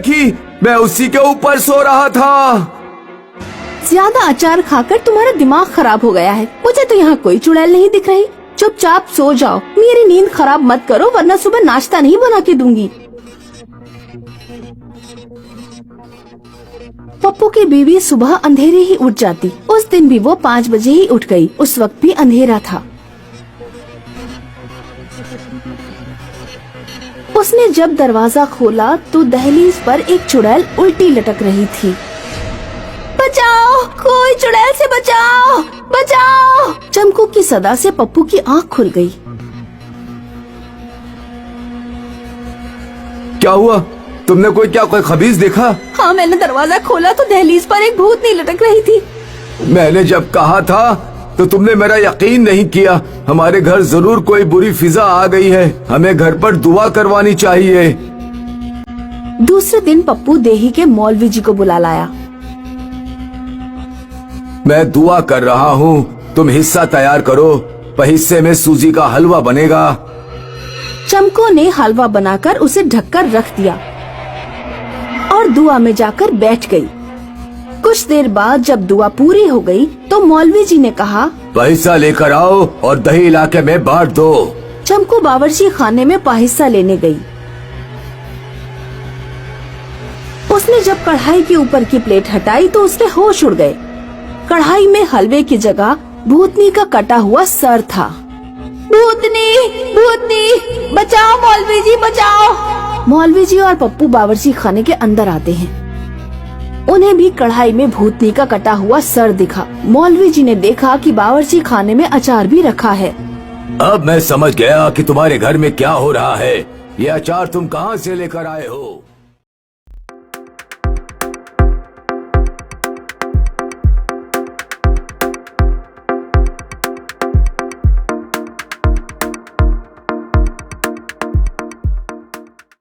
देखी? मैं उसी के ऊपर सो रहा था। ज्यादा अचार खाकर तुम्हारा दिमाग खराब हो गया है। मुझे तो यहाँ कोई चुड़ैल नहीं दिख रही। चुपचाप सो जाओ, मेरी नींद खराब मत करो, वरना सुबह नाश्ता नहीं बना के दूंगी। पप्पू की बीवी सुबह अंधेरे ही उठ जाती। उस दिन भी वो 5 बजे ही उठ गई। उस वक्त भी अंधेरा था। उसने जब दरवाजा खोला तो दहलीज पर एक चुड़ैल उल्टी लटक रही थी। बचाओ, कोई चुड़ैल से बचाओ, बचाओ। चमकू की सदा से पप्पू की आंख खुल गई। क्या हुआ? तुमने कोई खबीज देखा? हाँ, मैंने दरवाजा खोला तो दहलीज पर एक भूतनी लटक रही थी। मैंने जब कहा था तो तुमने मेरा यकीन नहीं किया। हमारे घर जरूर कोई बुरी फिजा आ गई है। हमें घर पर दुआ करवानी चाहिए। दूसरे दिन पप्पू देही के मौलवी जी को बुला लाया। मैं दुआ कर रहा हूँ, तुम हिस्सा तैयार करो। हिस्से में सूजी का हलवा बनेगा। चमको ने हलवा बनाकर उसे ढककर रख दिया और दुआ में जाकर बैठ गई। कुछ देर बाद जब दुआ पूरी हो गई तो मौलवी जी ने कहा, पैसा लेकर आओ और दही इलाके में बांट दो। चमको बावर्ची खाने में पाहिस्सा लेने गई। उसने जब कढ़ाई के ऊपर की प्लेट हटाई तो उसके होश उड़ गए। कढ़ाई में हलवे की जगह भूतनी का कटा हुआ सर था। भूतनी, भूतनी, बचाओ मौलवी जी, बचाओ। मौलवी जी और पप्पू बावर्ची खाने के अंदर आते हैं। उन्हें भी कढ़ाई में भूतनी का कटा हुआ सर दिखा। मौलवी जी ने देखा कि बावर्ची खाने में अचार भी रखा है। अब मैं समझ गया कि तुम्हारे घर में क्या हो रहा है। ये अचार तुम कहाँ से लेकर आए हो?